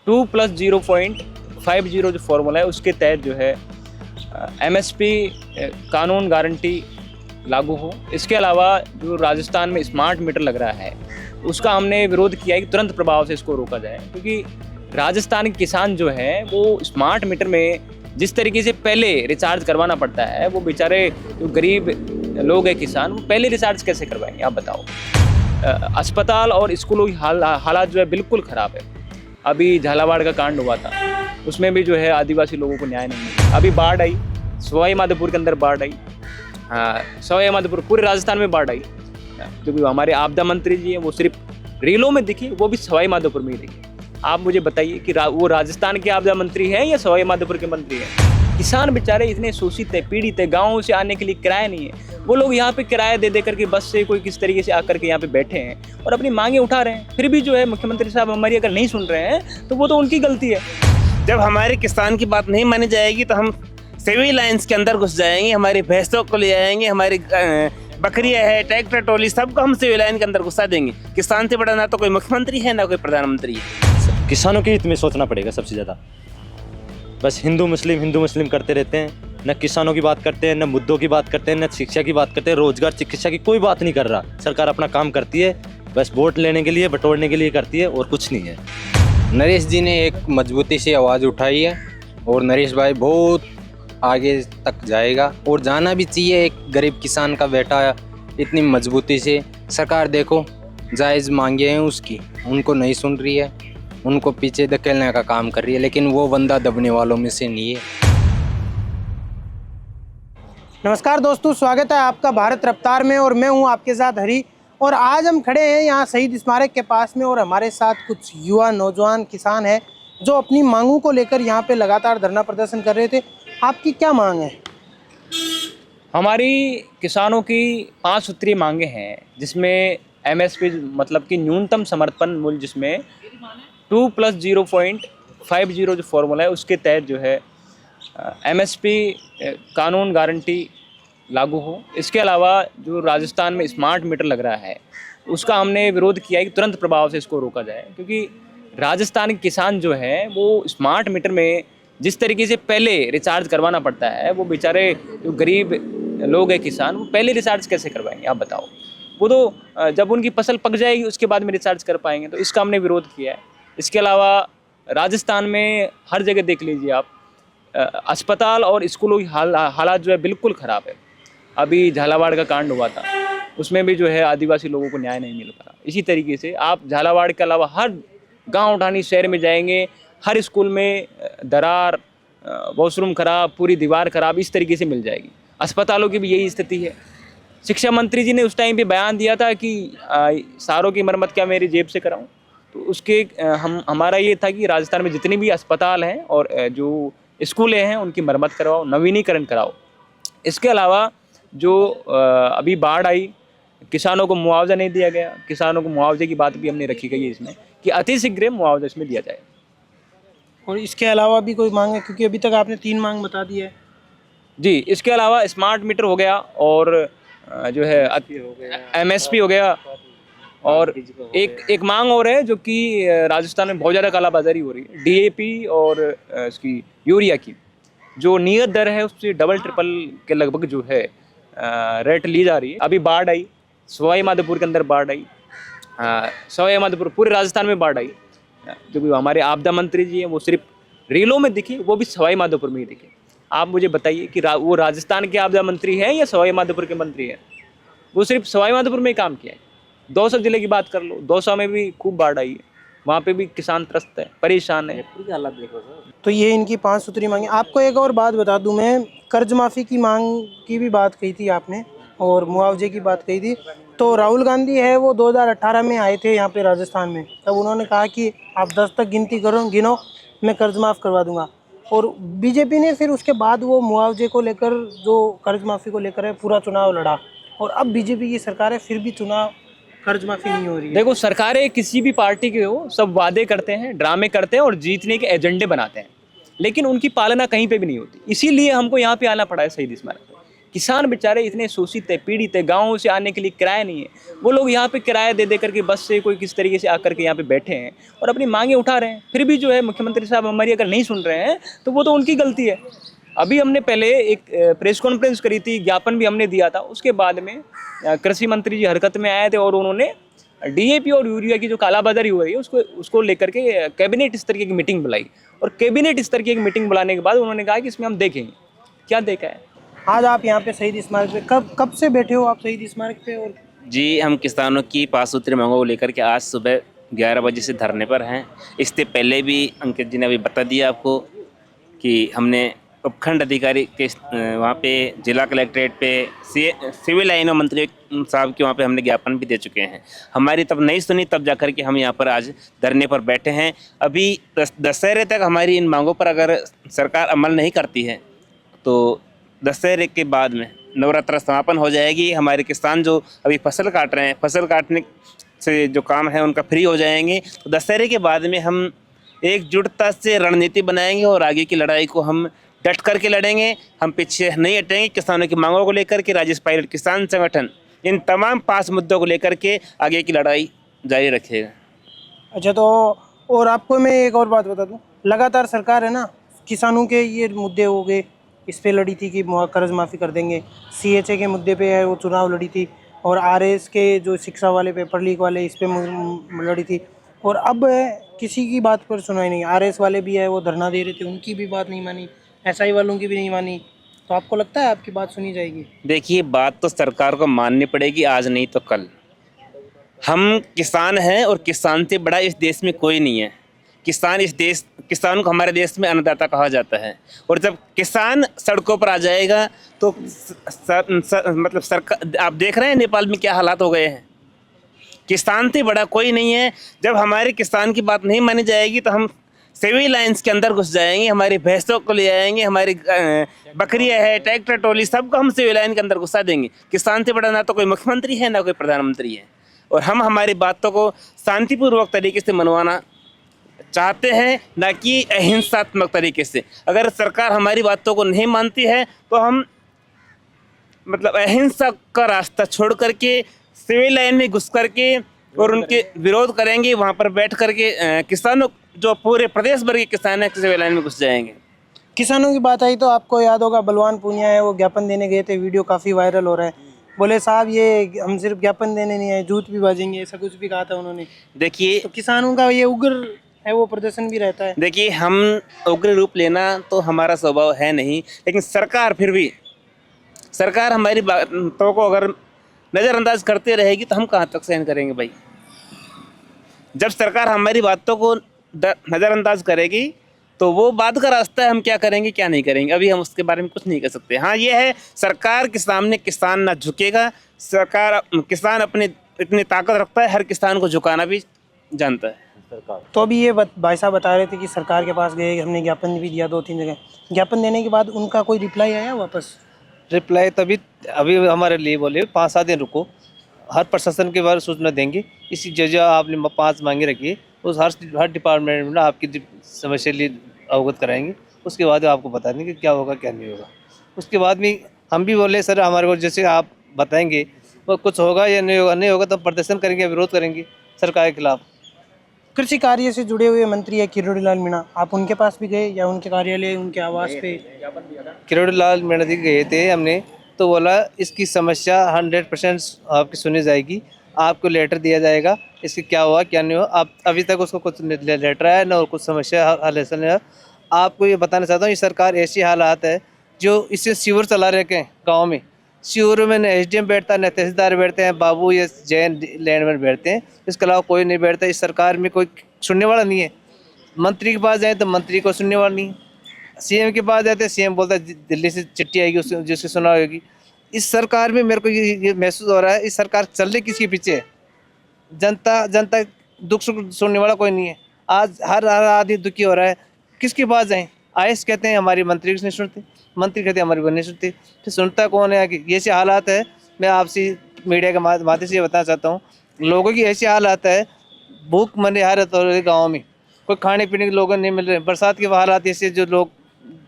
2+0.50 जो फॉर्मूला है उसके तहत जो है MSP कानून गारंटी लागू हो। इसके अलावा जो राजस्थान में स्मार्ट मीटर लग रहा है उसका हमने विरोध किया है कि तुरंत प्रभाव से इसको रोका जाए, क्योंकि राजस्थान के किसान जो है वो स्मार्ट मीटर में जिस तरीके से पहले रिचार्ज करवाना पड़ता है, वो बेचारे जो गरीब लोग हैं किसान, वो पहले रिचार्ज कैसे करवाएंगे आप बताओ। अस्पताल और स्कूलों की हालात जो है बिल्कुल ख़राब है। अभी झालावाड़ का कांड हुआ था, उसमें भी जो है आदिवासी लोगों को न्याय नहीं मिला। अभी बाढ़ आई, सवाई माधोपुर के अंदर बाढ़ आई, सवाई माधोपुर पूरे राजस्थान में बाढ़ आई। जो हमारे आपदा मंत्री जी हैं वो सिर्फ रीलों में दिखे, वो भी सवाई माधोपुर में ही दिखे। आप मुझे बताइए कि वो राजस्थान के आपदा मंत्री हैं या सवाई माधोपुर के मंत्री हैं? किसान बेचारे इतने शोषित है, पीड़ित है, गाँव से आने के लिए किराया नहीं है। वो लोग यहाँ पे किराया दे करके बस से कोई किस तरीके से आकर के यहाँ पे बैठे हैं और अपनी मांगे उठा रहे हैं। फिर भी जो है मुख्यमंत्री साहब हमारी अगर नहीं सुन रहे हैं तो वो तो उनकी गलती है। जब हमारे किसान की बात नहीं मानी जाएगी तो हम सिविल लाइन्स के अंदर घुस जाएंगे, हमारी भैंसों को ले जाएंगे, हमारी बकरियां है, ट्रैक्टर ट्रॉली, सबको हम सिविल लाइन के अंदर घुसा देंगे। किसान से बड़ा ना तो कोई मुख्यमंत्री है ना कोई प्रधानमंत्री है। किसानों के हित में सोचना पड़ेगा सबसे ज़्यादा। बस हिंदू मुस्लिम करते रहते हैं, न किसानों की बात करते हैं, न मुद्दों की बात करते हैं, न शिक्षा की बात करते हैं। रोजगार शिक्षा की कोई बात नहीं कर रहा। सरकार अपना काम करती है, बस वोट लेने के लिए, बटोरने के लिए करती है और कुछ नहीं है। नरेश जी ने एक मजबूती से आवाज़ उठाई है और नरेश भाई बहुत आगे तक जाएगा और जाना भी चाहिए। एक गरीब किसान का बेटा इतनी मजबूती से, सरकार देखो जायज़ मांगे हैं उसकी, उनको नहीं सुन रही है, उनको पीछे धकेलने का काम कर रही है, लेकिन वो बंदा दबने वालों में से नहीं है। नमस्कार दोस्तों, स्वागत है आपका भारत रफ्तार में और मैं हूं आपके साथ हरी। और आज हम खड़े हैं यहाँ शहीद स्मारक के पास में और हमारे साथ कुछ युवा नौजवान किसान हैं जो अपनी मांगों को लेकर यहाँ पे लगातार धरना प्रदर्शन कर रहे थे। आपकी क्या मांग है? हमारी किसानों की 5 सूत्रीय मांगे हैं, जिसमें MSP मतलब कि न्यूनतम समर्थन मूल्य, जिसमें 2+0.50 जो फॉर्मूला है उसके तहत जो है MSP कानून गारंटी लागू हो। इसके अलावा जो राजस्थान में स्मार्ट मीटर लग रहा है उसका हमने विरोध किया है कि तुरंत प्रभाव से इसको रोका जाए, क्योंकि राजस्थान के किसान जो है वो स्मार्ट मीटर में जिस तरीके से पहले रिचार्ज करवाना पड़ता है, वो बेचारे जो गरीब लोग हैं किसान, वो पहले रिचार्ज कैसे करवाएंगे आप बताओ। वो तो जब उनकी फसल पक जाएगी उसके बाद में रिचार्ज कर पाएंगे, तो इसका हमने विरोध किया है। इसके अलावा राजस्थान में हर जगह देख लीजिए आप, अस्पताल और स्कूलों की हालात जो है बिल्कुल ख़राब है। अभी झालावाड़ का कांड हुआ था, उसमें भी जो है आदिवासी लोगों को न्याय नहीं मिल पाया। इसी तरीके से आप झालावाड़ के अलावा हर गांव उठानी शहर में जाएंगे, हर स्कूल में दरार, वॉशरूम खराब, पूरी दीवार खराब, इस तरीके से मिल जाएगी। अस्पतालों की भी यही स्थिति है। शिक्षा मंत्री जी ने उस टाइम पे बयान दिया था कि सारों की मरम्मत क्या मेरी जेब से कराऊं, तो उसके हमारा ये था कि राजस्थान में जितने भी अस्पताल हैं और जो स्कूलें हैं उनकी मरम्मत करवाओ, नवीनीकरण कराओ। इसके अलावा जो अभी बाढ़ आई, किसानों को मुआवजा नहीं दिया गया। किसानों को मुआवजे की बात भी हमने रखी गई है इसमें कि अतिशीघ्र मुआवजा इसमें दिया जाए। और इसके अलावा भी कोई मांग है? क्योंकि अभी तक आपने 3 मांग बता दी है। जी, इसके अलावा स्मार्ट मीटर हो गया और जो है MSP हो गया, और एक मांग और है जो कि राजस्थान में बहुत ज़्यादा कालाबाजारी हो रही है। DAP और इसकी यूरिया की जो नियत दर है उससे डबल ट्रिपल के लगभग जो है रेट ली जा रही है। अभी बाढ़ आई, सवाई माधोपुर के अंदर बाढ़ आई, सवाई माधोपुर पूरे राजस्थान में बाढ़ आई। जो हमारे आपदा मंत्री जी हैं वो सिर्फ रीलों में दिखे, वो भी सवाई माधोपुर में ही दिखे। आप मुझे बताइए कि वो राजस्थान के आपदा मंत्री हैं या सवाई माधोपुर के मंत्री हैं? वो सिर्फ सवाई माधोपुर में ही काम किया है। दौसा जिले की बात कर लो, दौसा में भी खूब बाढ़ आई है, वहाँ पे भी किसान त्रस्त है, परेशान है। हालत देखो सर। तो ये इनकी 5 सूत्री मांगे। आपको एक और बात बता दूं, मैं कर्ज माफ़ी की मांग की भी बात कही थी आपने और मुआवजे की बात कही थी। तो राहुल गांधी है वो 2018 में आए थे यहाँ पे राजस्थान में, तब उन्होंने कहा कि आप 10 तक गिनो, मैं कर्ज माफ़ करवा दूंगा। और बीजेपी ने फिर उसके बाद वो मुआवजे को लेकर, जो कर्ज माफ़ी को लेकर है, पूरा चुनाव लड़ा और अब बीजेपी की सरकार है, फिर भी चुनाव कर्ज माफ़ी नहीं हो रही है। देखो, सरकारें किसी भी पार्टी के हो, सब वादे करते हैं, ड्रामे करते हैं और जीतने के एजेंडे बनाते हैं, लेकिन उनकी पालना कहीं पे भी नहीं होती। इसीलिए हमको यहाँ पे आना पड़ा है शहीद स्मारक, किसान बेचारे इतने शोषित है, पीड़ित है, गाँव से आने के लिए किराया नहीं है, वो लोग यहाँ पे किराया दे दे करके बस से कोई किस तरीके से आकर के यहाँ पे बैठे हैं और अपनी मांगे उठा रहे हैं। फिर भी जो है मुख्यमंत्री साहब हमारी अगर नहीं सुन रहे हैं तो वो तो उनकी गलती है। अभी हमने पहले एक प्रेस कॉन्फ्रेंस करी थी, ज्ञापन भी हमने दिया था, उसके बाद में कृषि मंत्री जी हरकत में आए थे और उन्होंने डीएपी और यूरिया की जो कालाबाजारी हो रही है उसको लेकर के कैबिनेट स्तर की एक मीटिंग बुलाई और कैबिनेट स्तर की एक मीटिंग बुलाने के बाद उन्होंने कहा कि इसमें हम देखेंगे क्या देखा है। आज आप यहाँ पे शहीद स्मारक पे कब से बैठे हो आप शहीद स्मारक पे? और जी, हम किसानों की 5 सूत्री मांगों को लेकर के आज सुबह 11 बजे से धरने पर हैं। इससे पहले भी अंकित जी ने अभी बता दिया आपको कि हमने उपखंड अधिकारी के वहाँ पे जिला कलेक्ट्रेट पे सिविल लाइनों मंत्री साहब के वहाँ पे हमने ज्ञापन भी दे चुके हैं। हमारी तब नहीं सुनी, तब जाकर के हम यहाँ पर आज धरने पर बैठे हैं। अभी दशहरे तक हमारी इन मांगों पर अगर सरकार अमल नहीं करती है तो दशहरे के बाद में नवरात्र समापन हो जाएगी। हमारे किसान जो अभी फसल काट रहे हैं, फसल काटने से जो काम है उनका फ्री हो जाएंगे। तो दशहरे के बाद में हम एकजुटता से रणनीति बनाएंगे और आगे की लड़ाई को हम डट करके लड़ेंगे। हम पीछे नहीं हटेंगे। किसानों की मांगों को लेकर के राज्य पायलट किसान संगठन इन तमाम 5 मुद्दों को लेकर के आगे की लड़ाई जारी रखेगा। अच्छा, तो और आपको मैं एक और बात बता दूं, लगातार सरकार है ना किसानों के ये मुद्दे हो गए, इस पे लड़ी थी कि कर्ज माफ़ी कर देंगे, सीएचए के मुद्दे पे है वो चुनाव लड़ी थी, और आरएस के जो शिक्षा वाले पेपर लीक वाले इस पे लड़ी थी, और अब किसी की बात पर सुनाई नहीं। आरएस वाले भी है वो धरना दे रहे थे, उनकी भी बात नहीं मानी, एसआई वालों की भी नहीं मानी। तो आपको लगता है आपकी बात सुनी जाएगी? देखिए, बात तो सरकार को माननी पड़ेगी, आज नहीं तो कल। हम किसान हैं और किसान से बड़ा इस देश में कोई नहीं है। किसान को हमारे देश में अन्नदाता कहा जाता है, और जब किसान सड़कों पर आ जाएगा तो मतलब सरकार, आप देख रहे हैं नेपाल में क्या हालात हो गए हैं। किसान से बड़ा कोई नहीं है। जब हमारे किसान की बात नहीं मानी जाएगी तो हम सिविल लाइन्स के अंदर घुस जाएंगे, हमारी भैंसों को ले आएंगे, हमारी बकरियां है, ट्रैक्टर ट्रॉली, सबको हम सिविल लाइन के अंदर घुसा देंगे। किसान से बड़ा ना तो कोई मुख्यमंत्री है ना कोई प्रधानमंत्री है। और हम हमारी बातों को शांतिपूर्वक तरीके से मनवाना चाहते हैं, ना कि अहिंसात्मक तरीके से। अगर सरकार हमारी बातों को नहीं मानती है तो हम मतलब अहिंसा का रास्ता छोड़ करके सिविल लाइन में घुस करके और उनके विरोध करेंगे। वहाँ पर बैठ करके किसानों, जो पूरे प्रदेश भर के किसान हैं, सिविल लाइन में घुस जाएंगे। किसानों की बात आई तो आपको याद होगा बलवान पूनिया है, वो ज्ञापन देने गए थे, वीडियो काफ़ी वायरल हो रहा है। बोले साहब ये हम सिर्फ ज्ञापन देने नहीं आए, जूत भी बाजेंगे, ऐसा कुछ भी कहा था उन्होंने। देखिए, तो किसानों का ये उग्र है वो प्रदर्शन भी रहता है। देखिए, हम उग्र रूप लेना तो हमारा स्वभाव है नहीं, लेकिन सरकार फिर भी सरकार हमारी बातों को अगर नज़रअंदाज करते रहेगी तो हम कहाँ तक सहन करेंगे भाई। जब सरकार हमारी बातों को नज़रअंदाज करेगी तो वो बात का रास्ता है, हम क्या करेंगे क्या नहीं करेंगे अभी हम उसके बारे में कुछ नहीं कर सकते। हाँ, ये है, सरकार के सामने किसान ना झुकेगा। किसान अपने इतनी ताकत रखता है, हर किसान को झुकाना भी जानता है। तो अभी ये भाई साहब बता रहे थे कि सरकार के पास गए, हमने ज्ञापन भी दिया 2-3 जगह। ज्ञापन देने के बाद उनका कोई रिप्लाई आया वापस? रिप्लाई तभी अभी हमारे लिए बोले 5-7 दिन रुको, हर प्रशासन के बारे में सूचना देंगे। इसी जो आपने 5 मांगे रखी है उस हर डिपार्टमेंट में आपकी समस्या लिए अवगत कराएंगे। उसके बाद आपको बता देंगे क्या होगा क्या नहीं होगा। उसके बाद भी हम भी बोले सर हमारे को जैसे आप बताएंगे वो कुछ होगा या नहीं होगा तो प्रदर्शन करेंगे, विरोध करेंगे सरकार के खिलाफ। कृषि कार्य से जुड़े हुए मंत्री है किरोड़ी लाल मीणा, आप उनके पास भी गए या उनके कार्यालय, उनके आवास पे? किरोड़ी लाल मीणा जी गए थे हमने, तो बोला इसकी समस्या 100% आपकी सुनी जाएगी, आपको लेटर दिया जाएगा, इसकी क्या हुआ क्या नहीं हुआ। आप अभी तक उसको कुछ लेटर आया ना और कुछ समस्या हल नहीं है। आपको ये बताना चाहता हूँ ये सरकार ऐसी हालात है जो इससे सीवर चला रखे हैं गाँव में। सीवर में न SDM बैठता है न तहसीलदार बैठते हैं, बाबू या जैन लैंडमैन बैठते हैं, इसके अलावा कोई नहीं बैठता। इस सरकार में कोई सुनने वाला नहीं है। मंत्री के पास जाए तो मंत्री को सुनने वाला नहीं है, CM के पास जाते हैं CM बोलता है दिल्ली से चिट्ठी आएगी जिसकी सुना होगी। इस सरकार में मेरे को ये महसूस हो रहा है इस सरकार चल रही किसके पीछे है। जनता दुख सुख सुनने वाला कोई नहीं है। आज हर आदमी दुखी हो रहा है, किसके पास जाएँ? IAS कहते हैं हमारी मंत्री नहीं सुनते, मंत्री कहते हैं हमारी नहीं सुनती, तो सुनता कौन है आगे? ये ऐसे हालात है। मैं आपसे मीडिया के माध्यम से ये बताना चाहता हूँ, लोगों की ऐसी हालात है, भूख मरे हर गाँव में, कोई खाने पीने के लोग नहीं मिल रहे। बरसात के हालात ऐसे जो लोग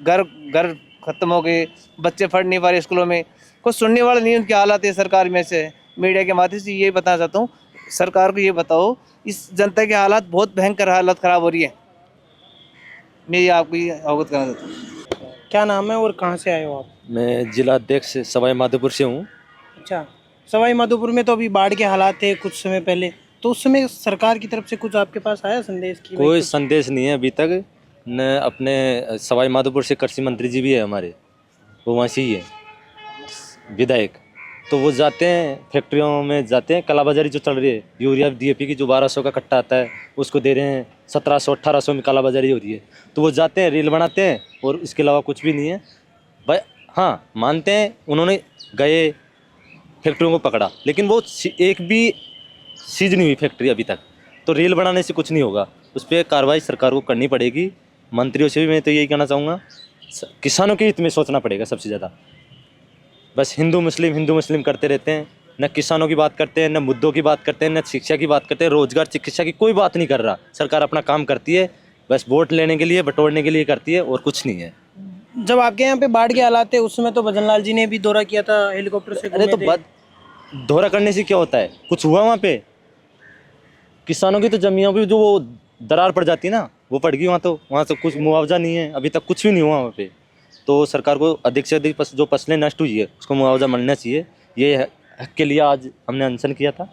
घर खत्म हो गए, बच्चे पढ़ नहीं पा रहे स्कूलों में, कुछ सुनने वाला नहीं, उनके हालात है सरकार में से। मीडिया के माध्यम से ये बताना चाहता हूँ, सरकार को ये बताओ, इस जनता के हालात बहुत भयंकर, हालत ख़राब हो रही है। मैं ये आपको ये अवगत करना चाहता हूँ। क्या नाम है और कहाँ से आए हो आप? मैं जिला अध्यक्ष सवाई माधोपुर से हूँ। अच्छा, सवाई माधोपुर में तो अभी बाढ़ के हालात थे कुछ समय पहले, तो उस समय सरकार की तरफ से कुछ आपके पास आया संदेश की? कोई संदेश नहीं है अभी तक। न अपने सवाई माधोपुर से कृषि मंत्री जी भी है हमारे, वो वहाँ से ही है विधायक। तो वो जाते हैं फैक्ट्रियों में, जाते हैं कालाबाजारी जो चल रही है, यूरिया DAP की जो 1200 का कट्टा आता है उसको दे रहे हैं 1700-1800 में, कालाबाजारी हो रही है। तो वो जाते हैं, रील बनाते हैं और इसके अलावा कुछ भी नहीं है भाई। हाँ, मानते हैं उन्होंने गए फैक्ट्रियों को पकड़ा, लेकिन वो एक भी सीज नहीं हुई फैक्ट्री अभी तक। तो रील बनाने से कुछ नहीं होगा, उस पर कार्रवाई सरकार को करनी पड़ेगी। मंत्रियों से भी मैं तो यही कहना चाहूँगा, किसानों के हित में सोचना पड़ेगा सबसे ज़्यादा। बस हिंदू मुस्लिम करते रहते हैं, न किसानों की बात करते हैं, न मुद्दों की बात करते हैं, न शिक्षा की बात करते हैं, रोजगार चिकित्सा की कोई बात नहीं कर रहा। सरकार अपना काम करती है, बस वोट लेने के लिए, बटोरने के लिए करती है और कुछ नहीं है। जब आपके यहाँ पे बाढ़ के हालात थे उस समय तो भजनलाल जी ने भी दौरा किया था, हेलीकॉप्टर से अरे तो घूमे थे। दौरा करने से क्या होता है? कुछ हुआ वहाँ पे? किसानों की तो जमीनों की जो वो दरार पड़ जाती है ना, वो पड़ गई वहाँ। तो वहाँ से कुछ मुआवजा नहीं है, अभी तक कुछ भी नहीं हुआ वहाँ पे। तो सरकार को अधिक से अधिक जो फसलें नष्ट हुई है उसको मुआवजा मिलना चाहिए। ये हक के लिए आज हमने अनशन किया था।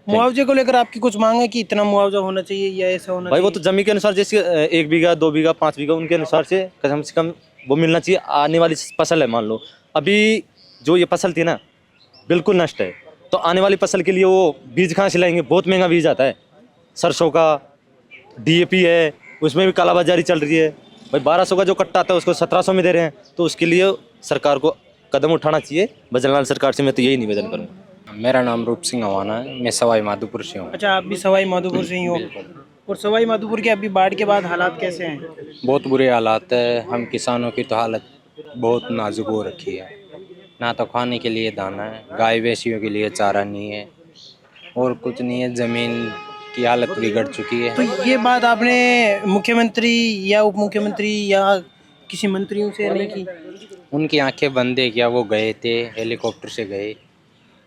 मुआवजे को लेकर आपकी कुछ मांग है कि इतना मुआवजा होना चाहिए या ऐसा होना भाई चाहिए? वो तो जमीन के अनुसार, जैसे 1 बीघा 2 बीघा 5 बीघा उनके अनुसार से कम वो मिलना चाहिए। आने वाली फसल है, मान लो अभी जो ये फसल थी ना बिल्कुल नष्ट है, तो आने वाली फसल के लिए वो बीज कहाँ से लाएंगे? बहुत महंगा बीज आता है, सरसों का DAP है, उसमें भी कालाबाजारी चल रही है भाई। 1200 का जो कट्टा आता है उसको 1700 में दे रहे हैं। तो उसके लिए सरकार को कदम उठाना चाहिए। भजनलाल सरकार से मैं तो यही निवेदन करूँगा। मेरा नाम रूप सिंह अवाना है, मैं सवाई माधोपुर से हूँ। अच्छा, आप भी सवाई माधोपुर से ही हो। और सवाई माधोपुर के अभी बाढ़ के बाद हालात कैसे हैं? बहुत बुरे हालात है। हम किसानों की तो हालत बहुत नाजुक हो रखी है। ना तो खाने के लिए दाना है, गाय भैंसियों के लिए चारा नहीं है, और कुछ नहीं है। ज़मीन की हालत बिगड़ चुकी है। तो ये बात आपने मुख्यमंत्री या उप मुख्यमंत्री या किसी मंत्रियों से नहीं की? उनकी आंखें बंद है क्या? वो गए थे, हेलीकॉप्टर से गए,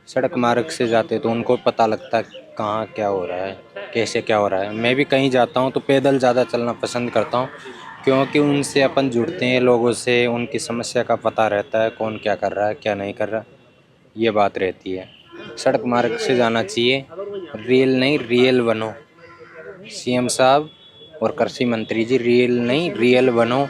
सड़क मार्ग से जाते तो उनको पता लगता कहाँ क्या हो रहा है, कैसे क्या हो रहा है। मैं भी कहीं जाता हूँ तो पैदल ज़्यादा चलना पसंद करता हूँ, क्योंकि उनसे अपन जुड़ते हैं, लोगों से उनकी समस्या का पता रहता है, कौन क्या कर रहा है क्या नहीं कर रहा, ये बात रहती है। सड़क मार्ग से जाना चाहिए, रील नहीं रियल बनो। CM साहब और कृषि मंत्री जी, रील नहीं रियल बनो।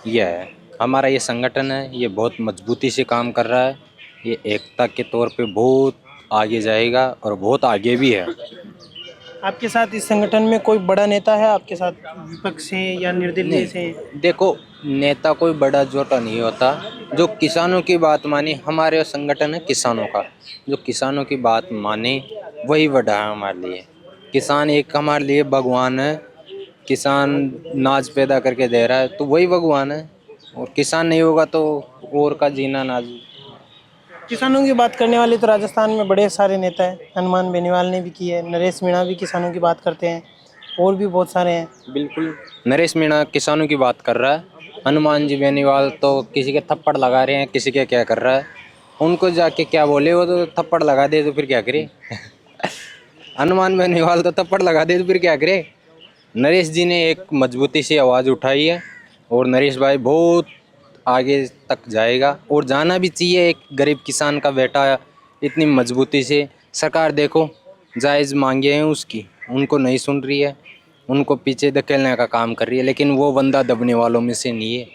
यह है हमारा ये संगठन है, ये बहुत मजबूती से काम कर रहा है। ये एकता के तौर पे बहुत आगे जाएगा और बहुत आगे भी है। आपके साथ इस संगठन में कोई बड़ा नेता है आपके साथ, विपक्ष से या निर्दलीय से? देखो, नेता कोई बड़ा छोटा नहीं होता, जो किसानों की बात माने। हमारे संगठन है किसानों का, जो किसानों की बात माने वही बड़ा है हमारे लिए। किसान एक हमारे लिए भगवान है। किसान नाज पैदा करके दे रहा है तो वही भगवान है, और किसान नहीं होगा तो और का जीना नाज। किसानों की बात करने वाले तो राजस्थान में बड़े सारे नेता हैं। हनुमान बेनीवाल ने भी की है, नरेश मीणा भी किसानों की बात करते हैं, और भी बहुत सारे हैं। बिल्कुल, नरेश मीणा किसानों की बात कर रहा है। हनुमान जी बेनीवाल तो किसी के थप्पड़ लगा रहे हैं, किसी के क्या कर रहा है। उनको जाके क्या बोले, वो तो थप्पड़ लगा दे तो फिर क्या करे। हनुमान बेनीवाल तो थप्पड़ लगा दे तो फिर क्या करे। नरेश जी ने एक मजबूती से आवाज़ उठाई है, और नरेश भाई बहुत आगे तक जाएगा, और जाना भी चाहिए। एक गरीब किसान का बेटा इतनी मजबूती से, सरकार देखो जायज़ मांगे हैं उसकी, उनको नहीं सुन रही है, उनको पीछे धकेलने का काम कर रही है। लेकिन वो बंदा दबने वालों में से नहीं है।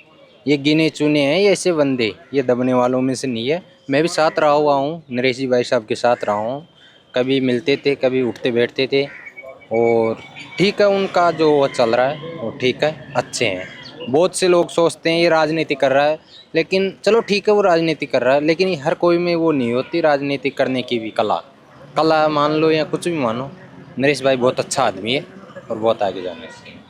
ये गिने चुने हैं ये ऐसे बंदे, ये दबने वालों में से नहीं है। मैं भी साथ रहा हुआ हूँ, नरेश जी भाई साहब के साथ रहा हूँ। कभी मिलते थे, कभी उठते बैठते थे, और ठीक है उनका जो वो चल रहा है वो ठीक है, अच्छे हैं। बहुत से लोग सोचते हैं ये राजनीति कर रहा है, लेकिन चलो ठीक है वो राजनीति कर रहा है, लेकिन हर कोई में वो नहीं होती राजनीति करने की भी कला मान लो या कुछ भी मानो। नरेश भाई बहुत अच्छा आदमी है और बहुत आगे जाने से